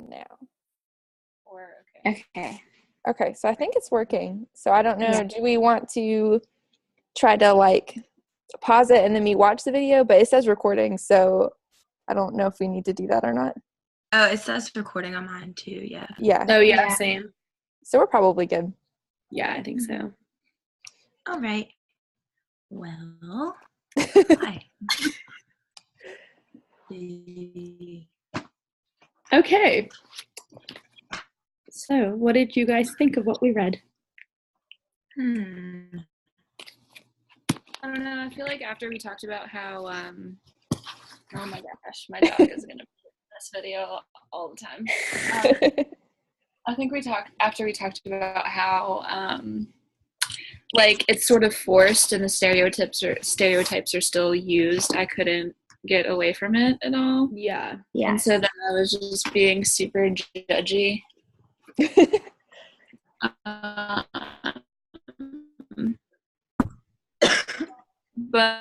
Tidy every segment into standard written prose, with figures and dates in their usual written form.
now. Okay, so I think it's working. So I don't know. Yeah. Do we want to try to like pause it and then me watch the video? But it says recording, so I don't know if we need to do that or not. Oh, it says recording on mine too, yeah. Yeah. Oh, yeah, same. So we're probably good. Yeah, I think so. All right. Well, hi. Okay. So, what did you guys think of what we read? I don't know. I feel like after we talked about how, oh my gosh, my dog is gonna put this video all the time. I think after we talked about how, like it's sort of forced and the stereotypes are still used. I couldn't get away from it at all. Yeah. And so then I was just being super judgy. But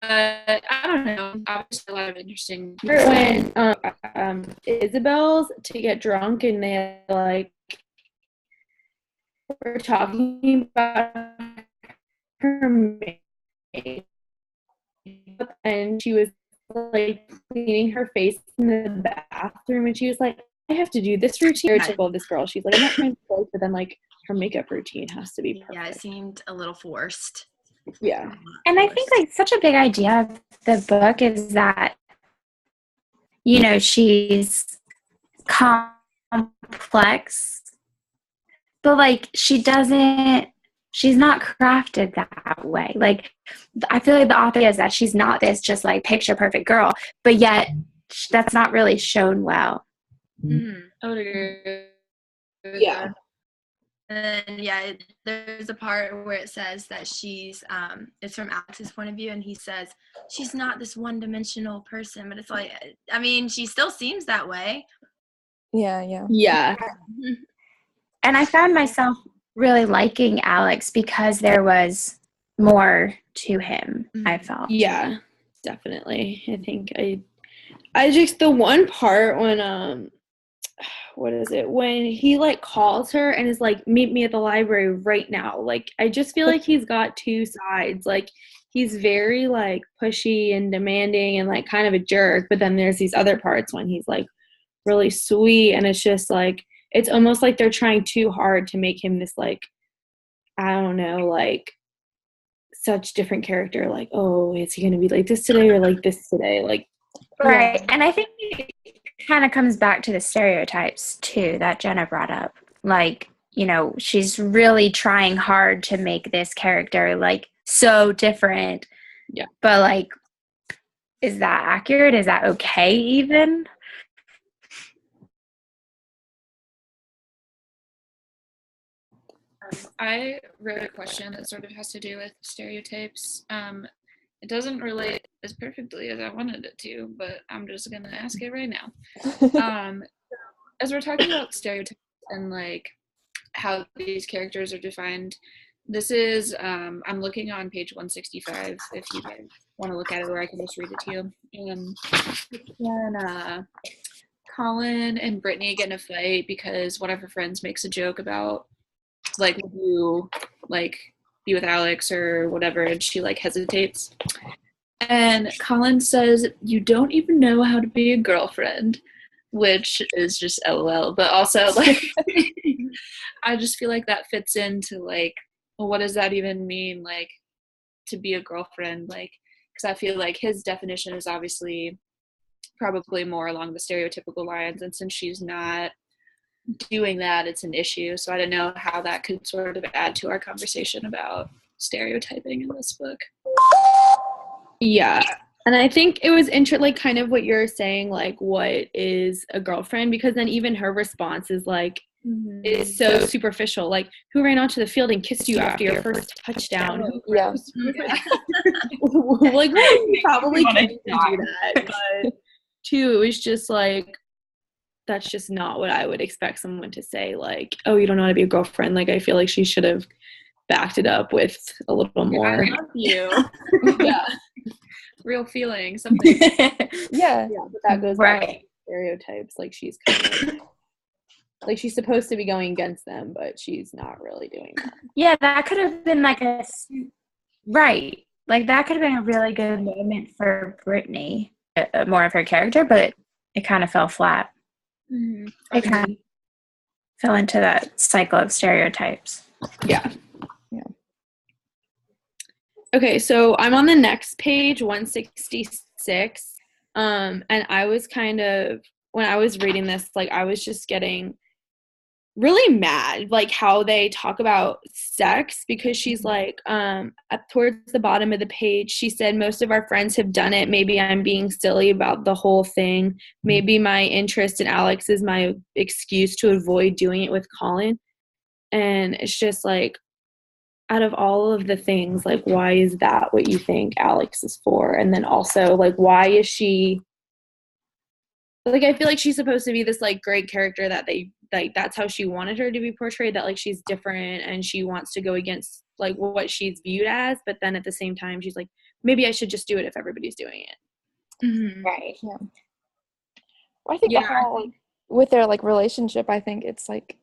I don't know. Obviously, a lot of interesting. When Isabel's to get drunk and they like were talking about her makeup and she was like cleaning her face in the bathroom and she was like, I have to do this routine. Typical of this girl. She's like, I'm not trying to play, but then like her makeup routine has to be perfect. Yeah, it seemed a little forced. Yeah. And I think like such a big idea of the book is that, you know, she's complex, but like she's not crafted that way. Like I feel like the author is that she's not this just like picture perfect girl, but yet that's not really shown well. Mm-hmm. I would agree. Yeah. And there's a part where it says that she's it's from Alex's point of view and he says she's not this one-dimensional person, but it's like, I mean, she still seems that way. Yeah. And I found myself really liking Alex because there was more to him, I felt. Yeah, definitely. I think I just, the one part when what is it, when he like calls her and is like, meet me at the library right now, like I just feel like he's got two sides. Like he's very like pushy and demanding and like kind of a jerk, but then there's these other parts when he's like really sweet, and it's just like it's almost like they're trying too hard to make him this like, I don't know, like such different character. Like, oh, is he gonna be like this today or like this today? Like, right. And I think it kind of comes back to the stereotypes too that Jenna brought up. Like, you know, she's really trying hard to make this character like so different. Yeah. But like, is that accurate? Is that okay even? I wrote a question that sort of has to do with stereotypes. It doesn't relate as perfectly as I wanted it to, but I'm just going to ask it right now. As we're talking about stereotypes and like how these characters are defined, this is, I'm looking on page 165 if you guys want to look at it, or I can just read it to you. And when Colin and Brittany get in a fight because one of her friends makes a joke about like, would you like be with Alex or whatever, and she like hesitates, and Colin says, you don't even know how to be a girlfriend, which is just LOL, but also like I just feel like that fits into like, well, what does that even mean, like to be a girlfriend? Like, because I feel like his definition is obviously probably more along the stereotypical lines, and since she's not doing that, it's an issue. So I don't know how that could sort of add to our conversation about stereotyping in this book. yeah. And I think it was like kind of what you're saying, like what is a girlfriend, because then even her response is like, is so superficial. Like, who ran onto the field and kissed you after your first touchdown? Yeah. Like, well, you probably couldn't do that, but two, it was just like, that's just not what I would expect someone to say. Like, oh, you don't know how to be a girlfriend. Like, I feel like she should have backed it up with a little more. I love you. Yeah. real feeling, something. Yeah. Yeah, but that goes back to Right. stereotypes. Like she's kind of like she's supposed to be going against them, but she's not really doing that. Yeah, that could have been like right. Like that could have been a really good moment for Brittany, more of her character, but it kind of fell flat. Mhm. It kind of fell into that cycle of stereotypes. Yeah. Yeah. Okay, so I'm on the next page, 166. And I was kind of, when I was reading this, like I was just getting really mad, like how they talk about sex, because she's like, towards the bottom of the page, she said, most of our friends have done it. Maybe I'm being silly about the whole thing. Maybe my interest in Alex is my excuse to avoid doing it with Colin. And it's just like, out of all of the things, like, why is that what you think Alex is for? And then also, like, why is she, like, I feel like she's supposed to be this, like, great character that they, like, that's how she wanted her to be portrayed, that, like, she's different and she wants to go against, like, what she's viewed as. But then at the same time, she's like, maybe I should just do it if everybody's doing it. Mm-hmm. Right. Yeah. Well, I think Yeah, the whole, with their like relationship, I think it's like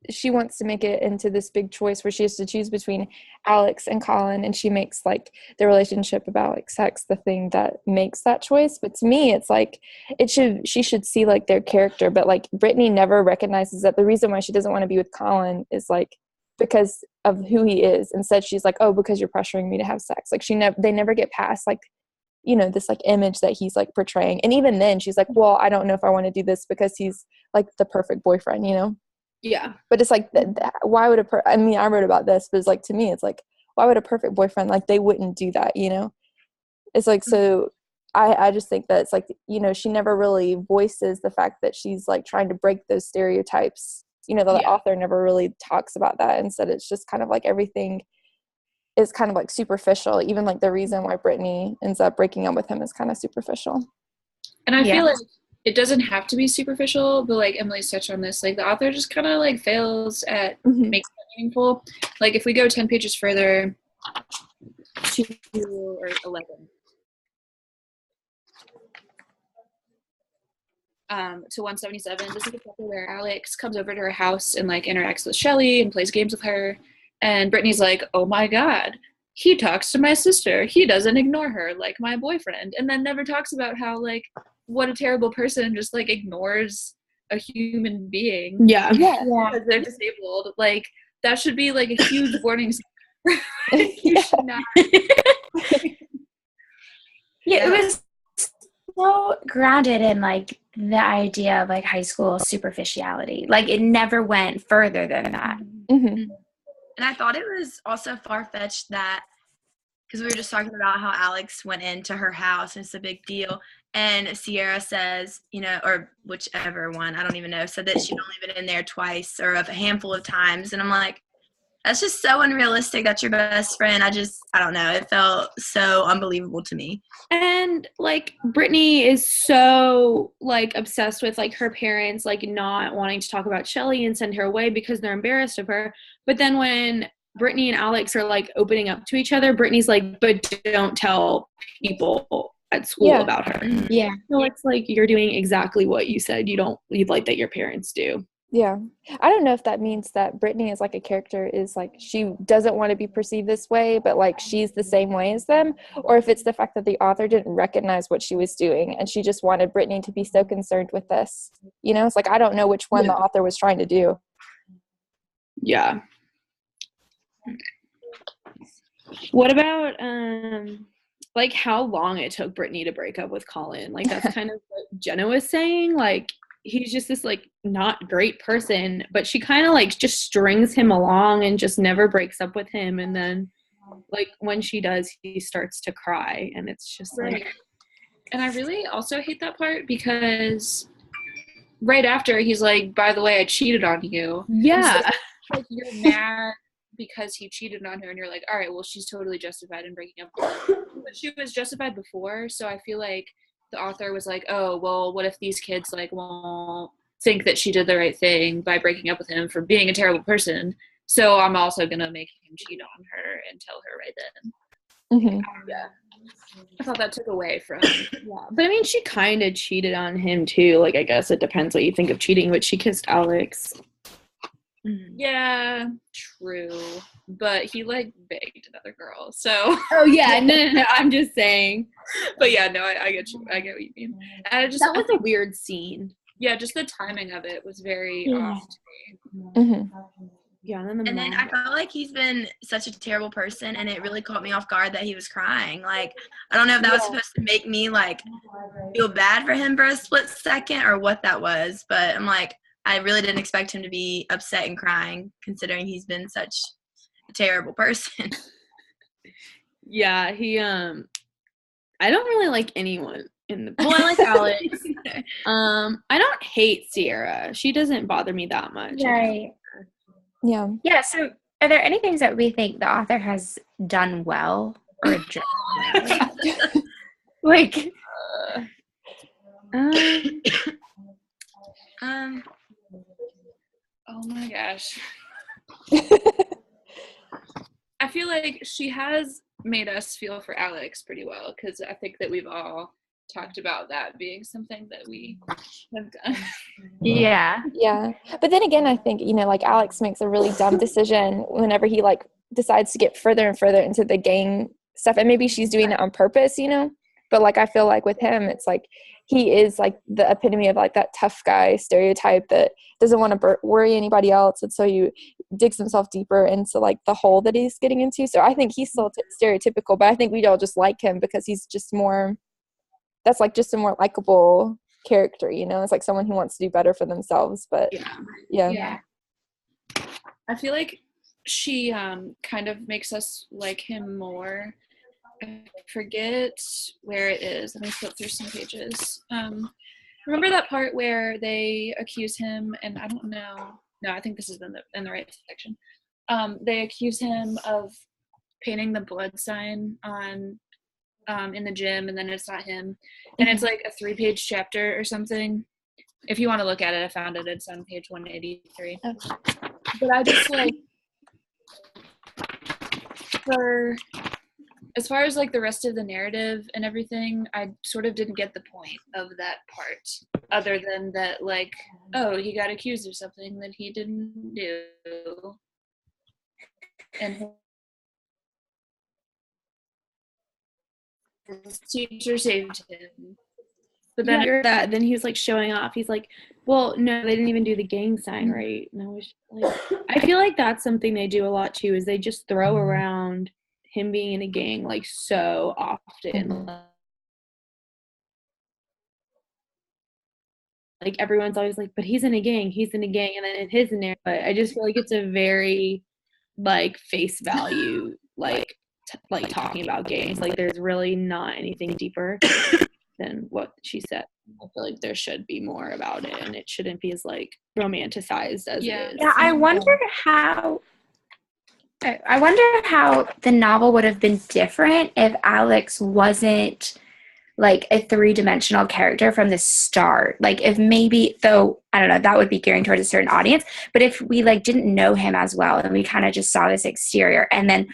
she wants to make it into this big choice where she has to choose between Alex and Colin, and she makes like the relationship about like sex the thing that makes that choice. But to me, it's like she should see like their character, but like Brittany never recognizes that the reason why she doesn't want to be with Colin is like because of who he is. Instead, she's like, oh, because you're pressuring me to have sex. Like they never get past like, you know, this like image that he's like portraying. And even then she's like, well, I don't know if I want to do this because he's like the perfect boyfriend, you know? Yeah. But it's like, why would I mean, I wrote about this, but it's like, to me, it's like, why would a perfect boyfriend, like they wouldn't do that, you know? It's like, so I just think that it's like, you know, she never really voices the fact that she's like trying to break those stereotypes. You know, the author never really talks about that. Instead, it's just kind of like everything is kind of like superficial. Even like the reason why Brittany ends up breaking up with him is kind of superficial. and I feel like it doesn't have to be superficial, but like Emily's touched on this, like the author just kind of like fails at making it meaningful. Like if we go 10 pages further to or 11. To 177, this is the chapter where Alex comes over to her house and like interacts with Shelly and plays games with her, and Brittany's like, oh my god, he talks to my sister, he doesn't ignore her like my boyfriend, and then never talks about how like what a terrible person just like ignores a human being Yeah. because they're disabled. Like that should be like a huge warning sign. You should not. Yeah, it was so grounded in like the idea of like high school superficiality. Like it never went further than that. And I thought it was also far-fetched that, because we were just talking about how Alex went into her house and it's a big deal, and Sierra says, you know, or whichever one, I don't even know, said that she'd only been in there twice or a handful of times. And I'm like, that's just so unrealistic. That's your best friend. I don't know. It felt so unbelievable to me. And like Brittany is so like obsessed with like her parents like not wanting to talk about Shelly and send her away because they're embarrassed of her. But then when Brittany and Alex are like opening up to each other, Brittany's like, but don't tell people at school about her. Yeah. So it's like you're doing exactly what you said you'd like that your parents do. Yeah. I don't know if that means that Brittany is like a character is like she doesn't want to be perceived this way, but like she's the same way as them, or if it's the fact that the author didn't recognize what she was doing and she just wanted Brittany to be so concerned with this. You know, it's like I don't know which one the author was trying to do. Yeah. What about like how long it took Brittany to break up with Colin? Like that's kind of what Jenna was saying. Like he's just this like not great person, but she kind of like just strings him along and just never breaks up with him. And then like when she does, he starts to cry, and it's just like. And I really also hate that part because right after he's like, by the way, I cheated on you. Yeah. So, like you're mad because he cheated on her, and you're like, all right, well, she's totally justified in breaking up with him. But she was justified before, so I feel like the author was like, oh, well, what if these kids like won't think that she did the right thing by breaking up with him for being a terrible person, so I'm also gonna make him cheat on her and tell her right then. Mm-hmm. Yeah. I thought that took away from. Yeah, but I mean, she kind of cheated on him too. Like, I guess it depends what you think of cheating, but she kissed Alex. Yeah, true. But he like begged another girl, so. Oh yeah, no. I'm just saying. But yeah, no, I get you. I get what you mean. And That was a weird scene. Yeah, just the timing of it was very off to me. Mm-hmm. Yeah, And then I felt like he's been such a terrible person, and it really caught me off guard that he was crying. Like, I don't know if that was supposed to make me like feel bad for him for a split second or what that was, but I'm like, I really didn't expect him to be upset and crying, considering he's been such a terrible person. Yeah, he I don't really like anyone in the. Well, I like Alex. I don't hate Sierra. She doesn't bother me that much. Right. Yeah. Yeah. So, are there any things that we think the author has done well or addressed well? Like, Oh my gosh. I feel like she has made us feel for Alex pretty well, because I think that we've all talked about that being something that we have done. yeah. Yeah. But then again, I think, like Alex makes a really dumb decision whenever he like decides to get further and further into the gang stuff. And maybe she's doing it on purpose, but like I feel like with him, it's like he is like the epitome of like that tough guy stereotype that doesn't want to worry anybody else. And so he digs himself deeper into like the hole that he's getting into. So I think he's still stereotypical, but I think we all just like him because he's just more, that's like just a more likable character, it's like someone who wants to do better for themselves. But yeah. I feel like she kind of makes us like him more. I forget where it is. Let me flip through some pages. Remember that part where they accuse him, and I don't know. No, I think this is in the right section. They accuse him of painting the blood sign on in the gym, and then it's not him. And it's like a 3-page chapter or something. If you want to look at it, I found it. It's on page 183. Okay. But I just like, as far as like the rest of the narrative and everything, I sort of didn't get the point of that part, other than that, like, oh, he got accused of something that he didn't do, and his teacher saved him. But then then he was like showing off. He's like, well, no, they didn't even do the gang sign right. And I was like, I feel like that's something they do a lot too, is they just throw around him being in a gang like so often. Like everyone's always like, but he's in a gang, and then it is in there. But I just feel like it's a very like face value like talking about gangs. Like there's really not anything deeper than what she said. I feel like there should be more about it, and it shouldn't be as like romanticized as it is. Yeah, I wonder how the novel would have been different if Alex wasn't like a 3-dimensional character from the start. Like if maybe, though, I don't know, that would be gearing towards a certain audience, but if we like didn't know him as well and we kind of just saw this exterior, and then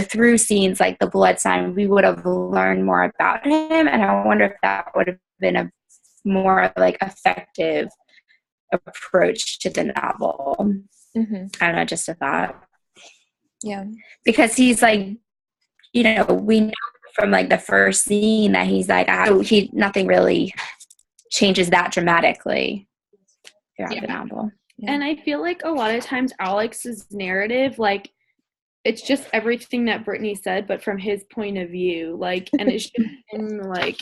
through scenes like the blood sign, we would have learned more about him. And I wonder if that would have been a more like effective approach to the novel. I don't know, just a thought. Yeah. Because he's like, we know from like the first scene that he's like, nothing really changes that dramatically throughout the novel. Yeah. And I feel like a lot of times Alex's narrative, like, it's just everything that Brittany said, but from his point of view, like, and it's just him, like,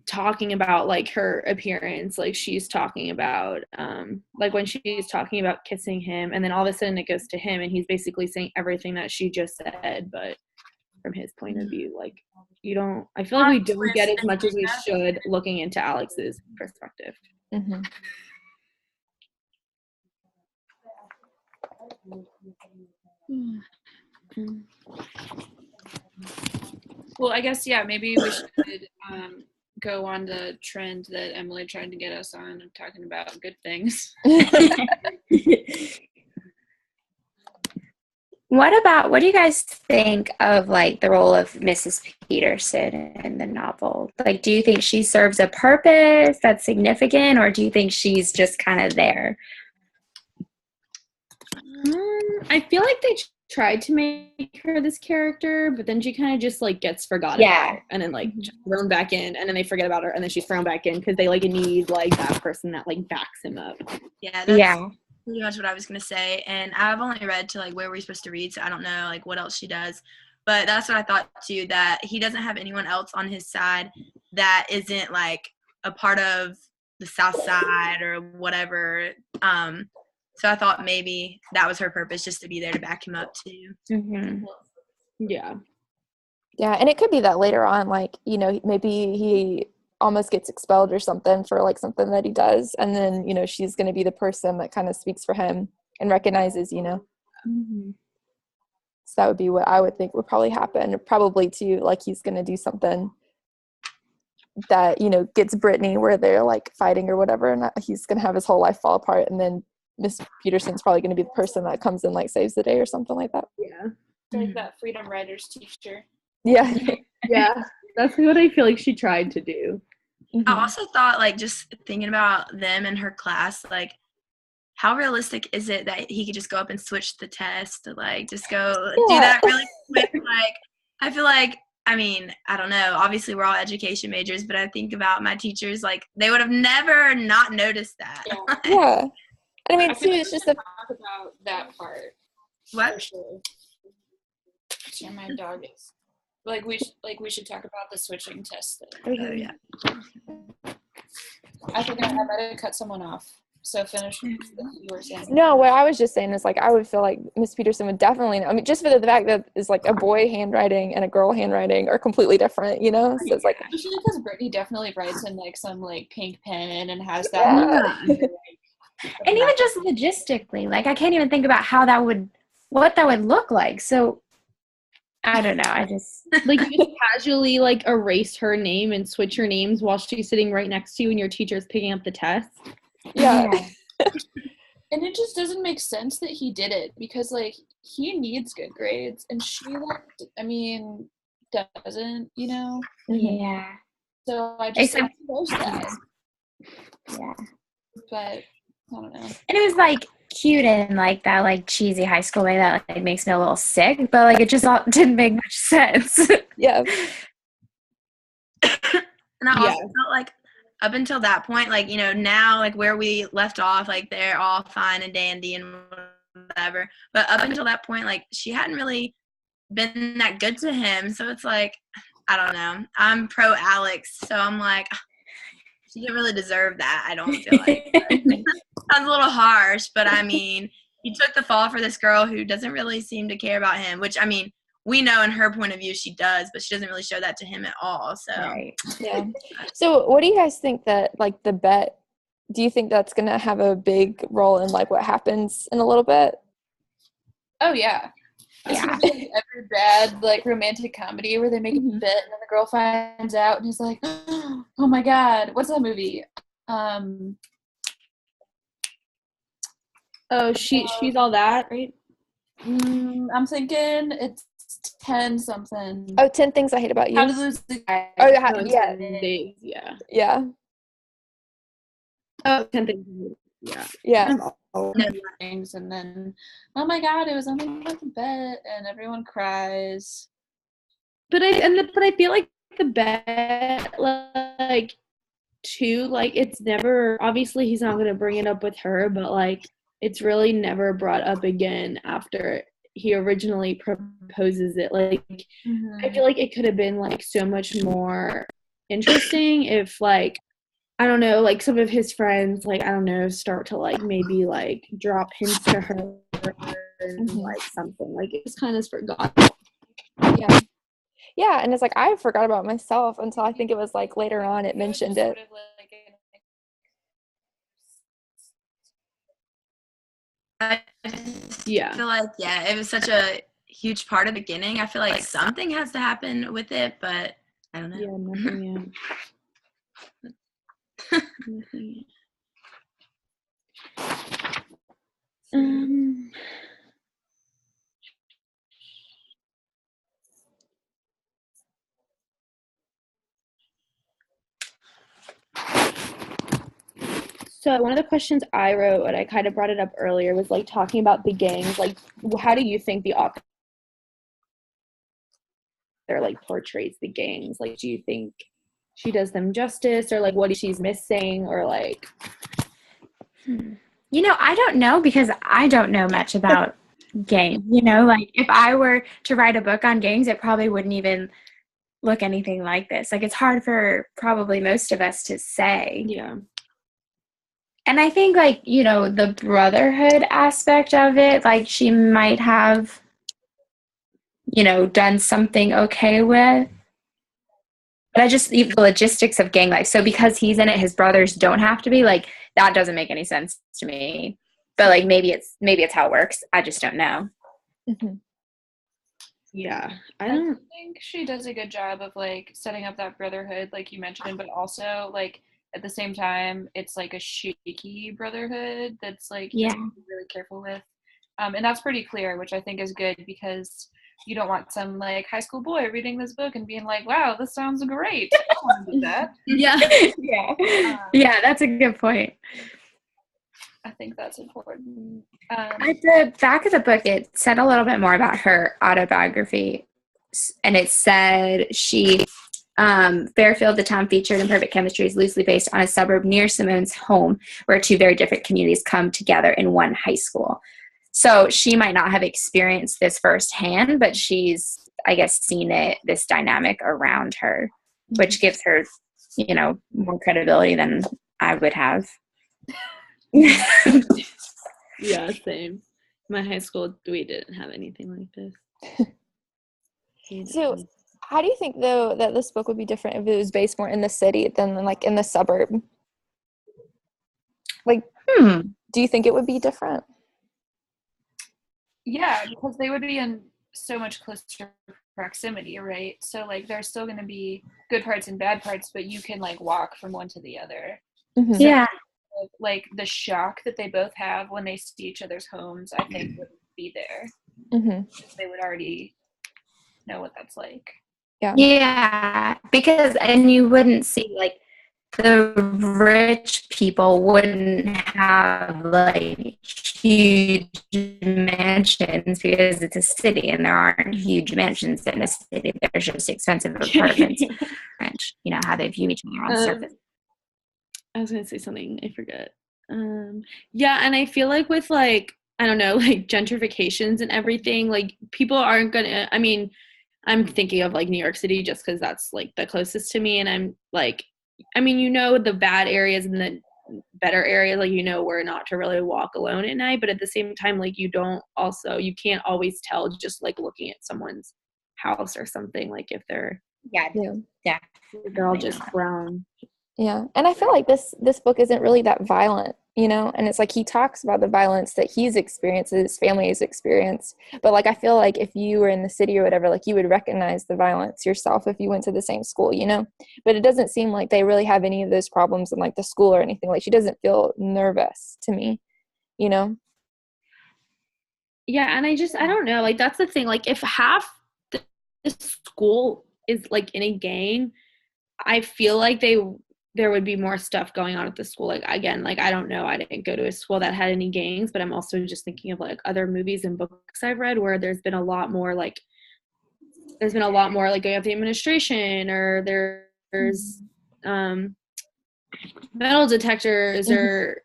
talking about, like, her appearance, like, she's talking about, like, when she's talking about kissing him, and then all of a sudden it goes to him, and he's basically saying everything that she just said, but from his point of view, like, I feel like we don't get as much as we should looking into Alex's perspective. Well, I guess, maybe we should go on the trend that Emily tried to get us on of talking about good things. What do you guys think of like the role of Mrs. Peterson in the novel? Like, do you think she serves a purpose that's significant, or do you think she's just kind of there? I feel like they tried to make her this character, but then she kind of just like gets forgotten Yeah. about, and then like thrown back in, and then they forget about her, and then she's thrown back in because they like need like that person that like backs him up. Yeah, that's Yeah. pretty much what I was gonna say. And I've only read to like where we're supposed to read, so I don't know like what else she does. But that's what I thought too, that he doesn't have anyone else on his side that isn't like a part of the South Side or whatever. So I thought maybe that was her purpose, just to be there to back him up too. Mm-hmm. Yeah. Yeah, and it could be that later on, like, you know, maybe he almost gets expelled or something for like something that he does, and then, you know, she's going to be the person that kind of speaks for him and recognizes, you know. Mm-hmm. So that would be what I would think would probably happen. Probably too, like he's going to do something that, you know, gets Brittany where they're like fighting or whatever, and he's going to have his whole life fall apart, and then Miss Peterson's probably going to be the person that comes and like saves the day or something like that. Yeah. Like that Freedom Writers teacher. Yeah. Yeah. That's what I feel like she tried to do. I also thought, like, just thinking about them in her class, like, how realistic is it that he could just go up and switch the test, like, just go do that really quick? Like, I feel like, I mean, I don't know. Obviously, we're all education majors, but I think about my teachers, like, they would have never not noticed that. Yeah. Yeah. I mean, I too, feel like it's we just should the talk about that part. What? For sure. Yeah, my dog is. Like we should talk about the switching test thing. Oh, yeah. I think I might have cut someone off. So finish what you were saying. No, what I was just saying is like I would feel like Miss Peterson would definitely know. I mean, just for the fact that it's like a boy handwriting and a girl handwriting are completely different, you know? So it's like, Especially because Brittany definitely writes in like some like pink pen and has that. Yeah. And even just logistically, like I can't even think about what that would look like. So I don't know. I just Like you just casually like erase her name and switch your names while she's sitting right next to you and your teacher's picking up the test. yeah. And it just doesn't make sense that he did it because like he needs good grades and she like I mean doesn't, you know? Yeah. So I just Except- suppose that. Yeah. But I don't know. And it was like cute in like that like cheesy high school way that like makes me a little sick, but like it just all didn't make much sense. Yeah. And I also felt like up until that point, like, you know, now, like, where we left off, like, they're all fine and dandy and whatever. But up until that point, like, she hadn't really been that good to him. So it's like, I don't know. I'm pro Alex. So I'm like, she didn't really deserve that, I don't feel like. Sounds a little harsh, but I mean, he took the fall for this girl who doesn't really seem to care about him, which, I mean, we know in her point of view she does, but she doesn't really show that to him at all. So Right. Yeah. So what do you guys think that like the bet, do you think that's going to have a big role in like what happens in a little bit? Oh yeah. It's gonna be like every bad like romantic comedy where they make a bet and then the girl finds out and he's like, oh my god, what's that movie? Oh, she's all that, right? I'm thinking it's 10 something. Oh, 10 Things I Hate About You. How to Lose the Guy. Oh, No, yeah. 10 days, yeah. Yeah. Oh, 10 things. Yeah. Yeah. Things and then oh my god, it was only like a bet and everyone cries. But I feel like the bet, like, too, like, it's never, obviously he's not going to bring it up with her, but, like, it's really never brought up again after he originally proposes it. Like, I feel like it could have been, like, so much more interesting if, like, I don't know, like, some of his friends, like, I don't know, start to, like, maybe, like, drop hints to her and, like, something. Like, it just kind of forgotten. Yeah. Yeah, and it's like I forgot about myself until I think it was like later on it mentioned it. I feel like, yeah, it was such a huge part of the beginning. I feel like something has to happen with it, but I don't know. Yeah, nothing yet. Nothing yet. So one of the questions I wrote, and I kind of brought it up earlier, was like talking about the gangs. Like, how do you think the author like portrays the gangs? Like, do you think she does them justice, or like what she's missing, or like? You know, I don't know because I don't know much about gangs. You know, like if I were to write a book on gangs, it probably wouldn't even look anything like this. Like it's hard for probably most of us to say. Yeah. And I think like, you know, the brotherhood aspect of it, like she might have, you know, done something okay with. But I just the logistics of gang life. So because he's in it, his brothers don't have to be, like that doesn't make any sense to me. But like maybe it's how it works. I just don't know. Mm-hmm. Yeah. I think she does a good job of like setting up that brotherhood, like you mentioned, but also like at the same time, it's like a shaky brotherhood that's like you have to be really careful with. And that's pretty clear, which I think is good because you don't want some like high school boy reading this book and being like, wow, this sounds great. I want to do that. Yeah. Yeah, that's a good point. I think that's important. At the back of the book, it said a little bit more about her autobiography. And it said she, Fairfield, the town featured in Perfect Chemistry, is loosely based on a suburb near Simone's home where two very different communities come together in one high school. So she might not have experienced this firsthand, but she's, I guess, seen it, this dynamic around her, which gives her, you know, more credibility than I would have. Yeah, same. My high school, we didn't have anything like this. So, how do you think, though, that this book would be different if it was based more in the city than, like, in the suburb? Like, do you think it would be different? Yeah, because they would be in so much closer proximity, right? So, like, there's still going to be good parts and bad parts, but you can, like, walk from one to the other. Mm-hmm. So, Yeah. like, the shock that they both have when they see each other's homes, I think, would be there. Mm-hmm. They would already know what that's like. Yeah, because, and you wouldn't see, like, the rich people wouldn't have, like, huge mansions because it's a city and there aren't huge mansions in a city. There's just expensive apartments. Rich, you know, how they view each other on the surface. I was going to say something. I forget. Yeah, and I feel like with, like, I don't know, like, gentrifications and everything, like, people aren't going to, I mean, I'm thinking of, like, New York City just because that's, like, the closest to me, and I'm, like, I mean, you know, the bad areas and the better areas, like, you know, where not to really walk alone at night, but at the same time, like, you can't always tell just, like, looking at someone's house or something, like, if they're all just brown. Yeah, and I feel like this book isn't really that violent, you know, and it's like he talks about the violence that he's experienced, his family has experienced, but like I feel like if you were in the city or whatever, like you would recognize the violence yourself if you went to the same school, you know, but it doesn't seem like they really have any of those problems in like the school or anything. Like she doesn't feel nervous to me, you know. Yeah, and I don't know, like, that's the thing, like, if half the school is, like, in a gang, I feel like there would be more stuff going on at the school. Like, again, like, I don't know, I didn't go to a school that had any gangs, but I'm also just thinking of, like, other movies and books I've read where there's been a lot more, like, going up the administration, or there's metal detectors, or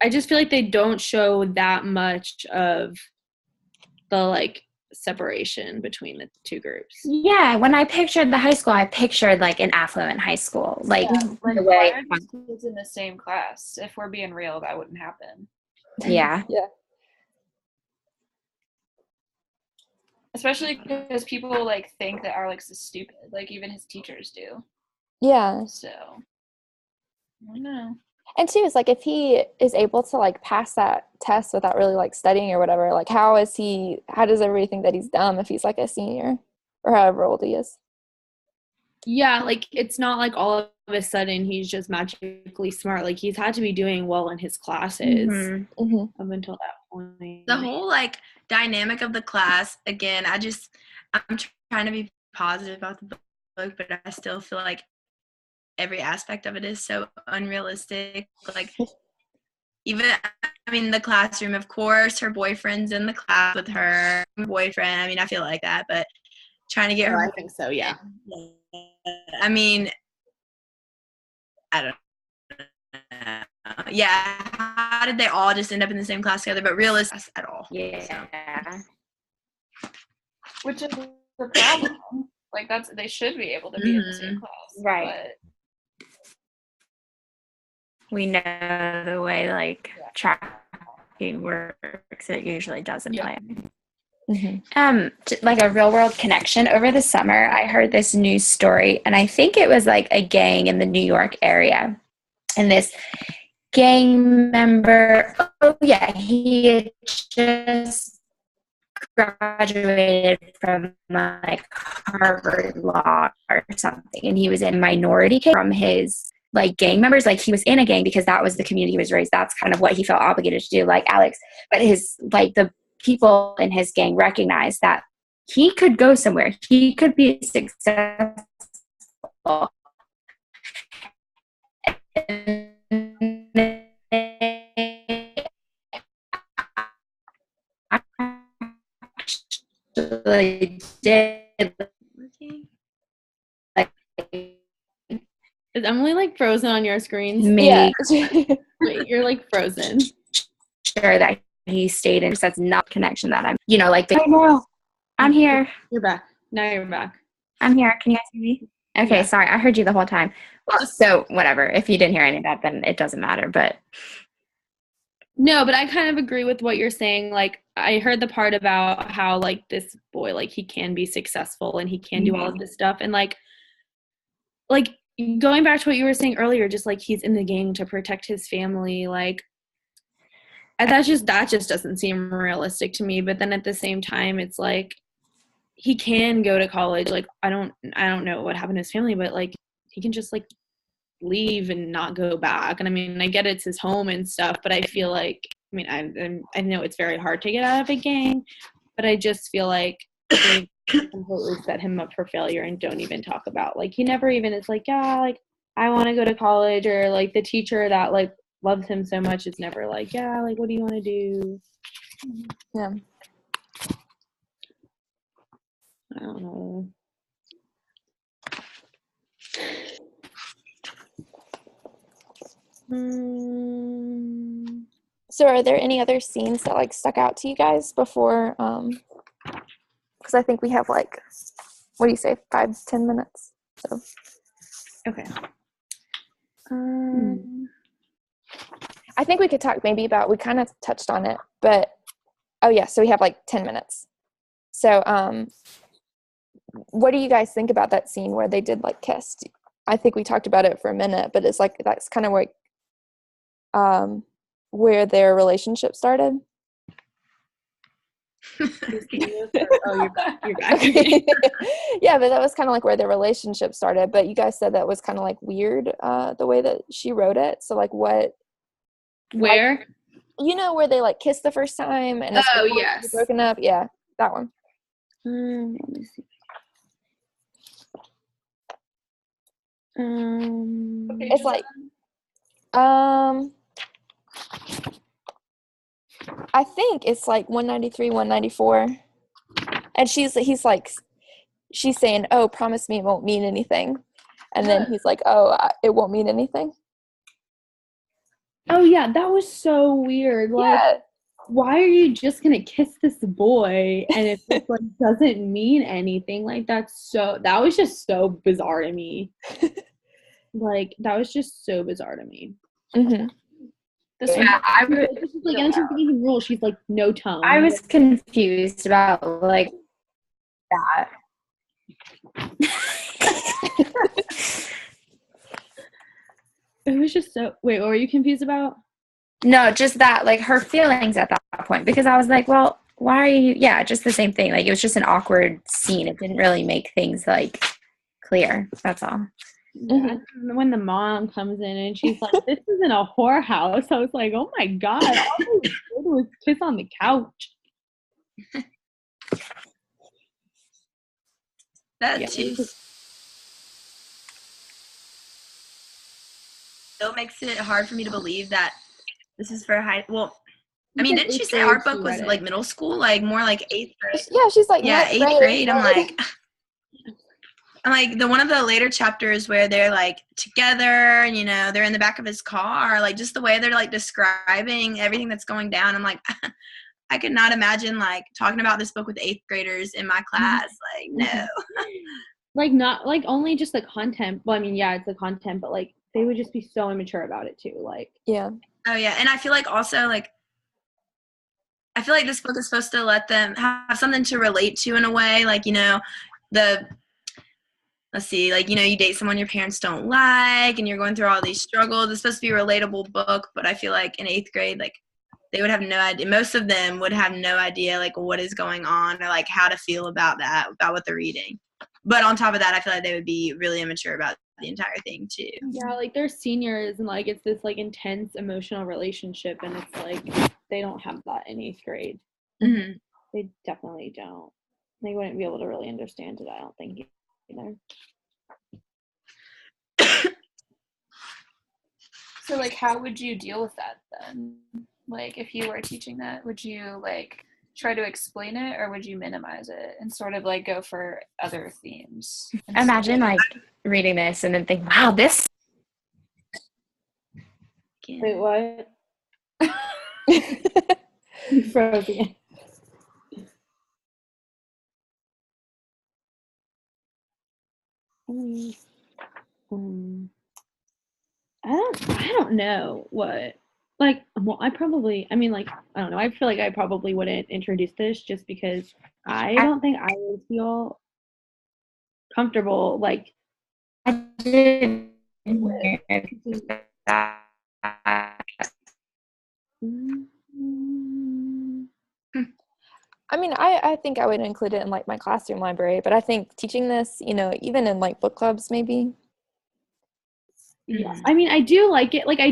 I just feel like they don't show that much of the, like, separation between the two groups. Yeah, when I pictured the high school, I pictured, like, an affluent high school. Like, Like, the why way. are these kids in the same class? If we're being real, that wouldn't happen. Yeah. Yeah. Especially because people, like, think that Alex is stupid. Like, even his teachers do. Yeah. So, I don't know. And two is like if he is able to like pass that test without really like studying or whatever, like how does everybody think that he's dumb if he's like a senior or however old he is? Yeah, like, it's not like all of a sudden he's just magically smart. Like, he's had to be doing well in his classes up until that point. The whole, like, dynamic of the class, again, I'm trying to be positive about the book, but I still feel like every aspect of it is so unrealistic. Like, even, I mean, the classroom, of course, her boyfriend's in the class with her boyfriend. I mean, I feel like that, but trying to get her. I think so, yeah. I mean, I don't know. Yeah, how did they all just end up in the same class together? But realistic at all. Yeah. Which is the problem. Like, they should be able to be in the same class. Right. But We know the way, like, tracking works, it usually doesn't play. Like a real world connection. Over the summer, I heard this news story, and I think it was like a gang in the New York area. And this gang member, he had just graduated from like Harvard Law or something, and he was in minority from his like gang members. Like, he was in a gang because that was the community he was raised. That's kind of what he felt obligated to do, like Alex. But his like the people in his gang recognized that he could go somewhere. He could be successful. Actually did, like, Is Emily like frozen on your screens? make Wait, you're like frozen. sure that he stayed in. That's not connection that I'm, like, I know. I'm here. You're back. Now you're back. I'm here. Can you guys hear me? Okay, Yeah. sorry. I heard you the whole time. Well, so whatever. If you didn't hear any of that, then it doesn't matter. But no, but I kind of agree with what you're saying. Like, I heard the part about how like this boy, like, he can be successful and he can do all of this stuff, and like going back to what you were saying earlier, just like he's in the gang to protect his family, like that just doesn't seem realistic to me. But then at the same time, it's like he can go to college. Like, I don't know what happened to his family, but like he can just like leave and not go back. And I mean, I get it's his home and stuff, but I feel like, I mean, I know it's very hard to get out of a gang, but I just feel like they completely set him up for failure and don't even talk about, like, he never even is like, yeah, like, I want to go to college, or like the teacher that like loves him so much is never like, yeah, like, what do you want to do? Yeah. I don't know. So are there any other scenes that like stuck out to you guys before because I think we have like, what do you say, 5-10 minutes, so Okay. I think we could talk maybe about, we kind of touched on it, but so we have like 10 minutes. So what do you guys think about that scene where they did like kiss? I think we talked about it for a minute, but it's like that's kind of where their relationship started. Oh, you're back. Okay. Yeah, but that was kind of like where their relationship started. But you guys said that was kind of like weird, the way that she wrote it. So like what? Where? Like, where they like kissed the first time and Yes. broken up. Yeah, that one. Let me see. It's like, I think it's like 193, 194, and she's saying, "Oh, promise me it won't mean anything," and then he's like, "Oh, it won't mean anything." Oh yeah, that was so weird. Like, why are you just gonna kiss this boy and it just like doesn't mean anything? Like, that was just so bizarre to me. Like, that was just so bizarre to me. Mm-hmm. I was like, and she's making rules. She's like, no tongue. I was confused about like that. It was just so. Wait, what were you confused about? No, just that, like, her feelings at that point, because I was like, well, why are you? Yeah, just the same thing. Like, it was just an awkward scene. It didn't really make things like clear. That's all. Mm-hmm. When the mom comes in and she's like, "This isn't a whorehouse," I was like, "Oh my god!" All I did was kiss on the couch. That too. Still makes it hard for me to believe that This is for high. Well, I You mean, said didn't she eighth say grade our she book was read like it. middle school, like more like eighth grade? Yeah, she's like Yeah, ninth eighth grade. I'm right? like the one of the later chapters where they're like together, and they're in the back of his car, like just the way they're like describing everything that's going down. I'm like, I could not imagine like talking about this book with eighth graders in my class. Like, no. Like not like only just the content. Well, I mean, yeah, it's the content, but like they would just be so immature about it too. Like, Yeah. Oh yeah, and I feel like also like I feel like this book is supposed to let them have something to relate to in a way. Like, let's see, like, you date someone your parents don't like and you're going through all these struggles. It's supposed to be a relatable book, but I feel like in eighth grade, like, they would have no idea. Most of them would have no idea, like, what is going on or, like, how to feel about what they're reading. But on top of that, I feel like they would be really immature about the entire thing, too. yeah, like they're seniors and, like, it's this, like, intense emotional relationship, and it's, like, they don't have that in eighth grade. Mm-hmm. They definitely don't. They wouldn't be able to really understand it, I don't think, either. So, like, how would you deal with that then? Like, if you were teaching that, would you, like, try to explain it, or would you minimize it and sort of, like, go for other themes? Imagine, like, reading this and then think, wow, this. Wait, what? You froze again. I don't know what. Like, well, I don't know. I feel like I probably wouldn't introduce this just because I don't think I would feel comfortable, like, I didn't hear that. I mean, I think I would include it in, like, my classroom library, but I think teaching this, even in, like, book clubs maybe. yeah. I mean, I do like it. Like, I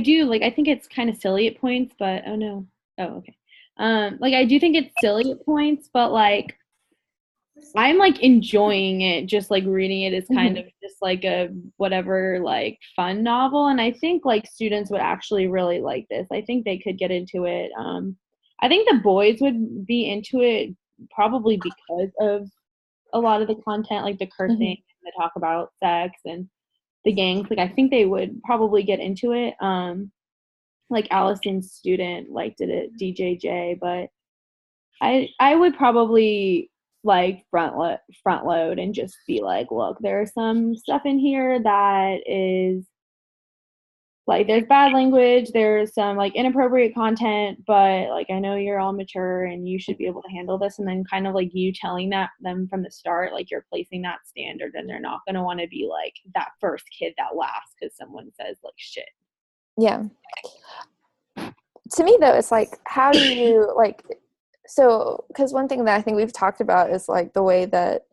think it's kind of silly at points, but oh no. Oh, okay. Like, I do think it's silly at points, but, like, I'm, like, enjoying it, just, like, reading it is kind of just, like, a whatever, like, fun novel, and I think, like, students would actually really like this. I think they could get into it. I think the boys would be into it probably because of a lot of the content, like the cursing and the talk about sex and the gangs. Like, I think they would probably get into it. Like, Allison's student liked it at DJJ, but I would probably, like, front load and just be like, look, there's some stuff in here that is, like, there's bad language, there's some, like, inappropriate content, but, like, I know you're all mature and you should be able to handle this. And then kind of, like, you telling them from the start, like, you're placing that standard, and they're not going to want to be, like, that first kid that laughs because someone says, like, shit. Yeah. To me, though, it's like, how do you, like, so, because one thing that I think we've talked about is, like, the way that,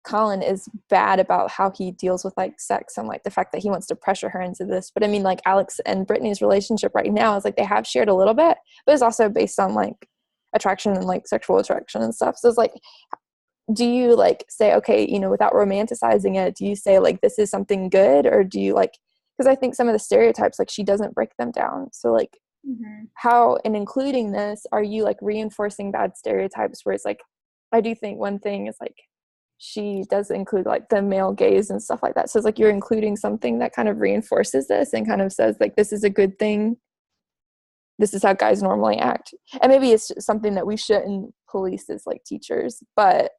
Colin is bad about how he deals with, like, sex and, like, the fact that he wants to pressure her into this. But I mean, like, Alex and Brittany's relationship right now is, like, they have shared a little bit, but it's also based on, like, attraction and, like, sexual attraction and stuff. So it's like, do you, like, say, okay, without romanticizing it, do you say, like, this is something good, or do you, like, because I think some of the stereotypes, like, she doesn't break them down. So, like, how, in including this, are you, like, reinforcing bad stereotypes where it's like, I do think one thing is, like, she does include, like, the male gaze and stuff like that. So it's like you're including something that kind of reinforces this and kind of says, like, this is a good thing. This is how guys normally act. And maybe it's something that we shouldn't police as, like, teachers. But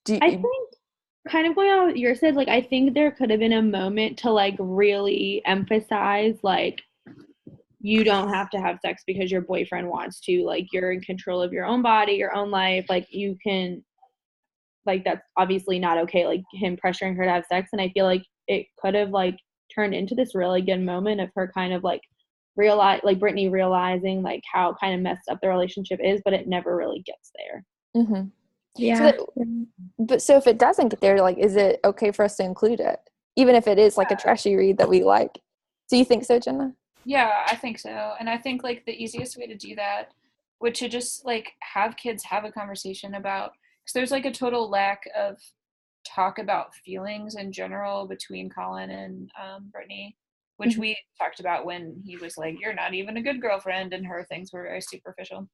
I think, kind of going on what you said, like, I think there could have been a moment to, like, really emphasize, like, you don't have to have sex because your boyfriend wants to. Like, you're in control of your own body, your own life. Like, you can, like, that's obviously not okay, like, him pressuring her to have sex. And I feel like it could have, like, turned into this really good moment of her kind of, like, Brittany realizing, like, how kind of messed up the relationship is, but it never really gets there. Yeah. So if it doesn't get there, like, is it okay for us to include it, even if it is, like, a trashy read that we like? Do you think so, Jenna? Yeah, I think so. And I think, like, the easiest way to do that would to just, like, have kids have a conversation about, because there's, like, a total lack of talk about feelings in general between Colin and Brittany. which Mhm. we talked about when he was like, "You're not even a good girlfriend," and her things were very superficial.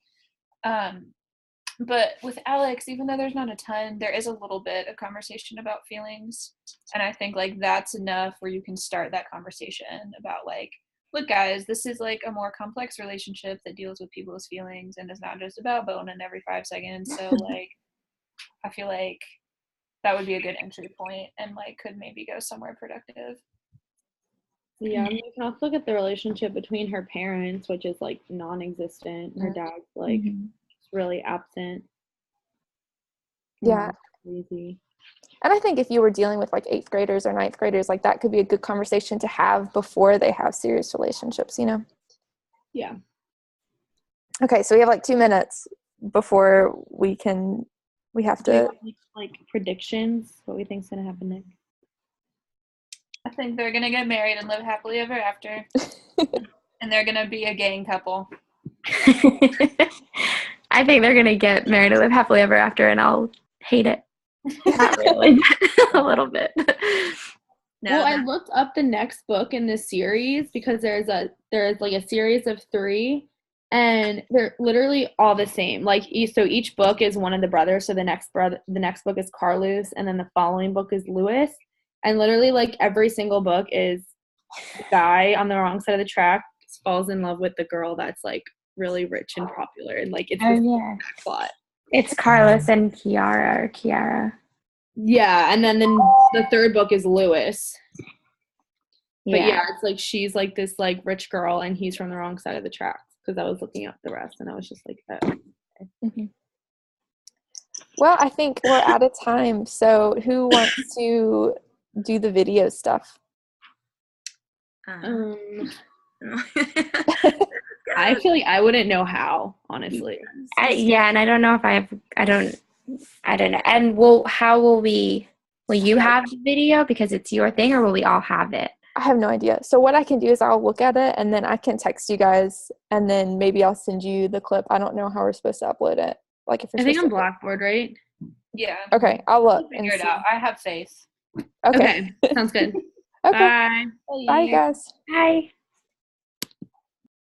But with Alex, even though there's not a ton, there is a little bit of conversation about feelings. And I think like that's enough where you can start that conversation about like, look guys, this is like a more complex relationship that deals with people's feelings and is not just about boning every 5 seconds. So like I feel like that would be a good entry point and like could maybe go somewhere productive. Yeah, and you can also look at the relationship between her parents, which is like non-existent. Her dad's like Mhm. really absent. Yeah. Crazy. And I think if you were dealing with like 8th graders or 9th graders, like that could be a good conversation to have before they have serious relationships, you know? Yeah. Okay, so we have like 2 minutes before we have Do you to. have like predictions? What we think's gonna happen next? I think they're gonna get married and live happily ever after. And they're gonna be a gang couple. I think they're gonna get married and live happily ever after, and I'll hate it. Not really, but a little bit. No, Well, I looked up the next book in this series because there's like a series of 3, and they're literally all the same. Like so each book is one of the brothers. So the next book is Carlos, and then the following book is Louis. And literally like every single book is the guy on the wrong side of the track falls in love with the girl that's like really rich and popular, and like it's Oh this yeah, plot. it's Carlos and Kiara. Yeah, and then the third book is Louis. But Yeah. yeah, it's like she's like this like rich girl and he's from the wrong side of the tracks, because I was looking up the rest and I was just like, oh. Mhm. Well, I think we're out of time. So who wants to do the video stuff? I feel like I wouldn't know how, honestly. Yeah, and I don't know if I don't know. And how will you have the video because it's your thing, or will we all have it? I have no idea. So what I can do is I'll look at it and then I can text you guys and then maybe I'll send you the clip. I don't know how we're supposed to upload it. Like if we're I think on supposed to. Blackboard, right? Yeah. Okay, I'll look We'll and figure it see. out. I have faith. Okay. Okay, sounds good. Okay. Bye. Bye, guys. Hi.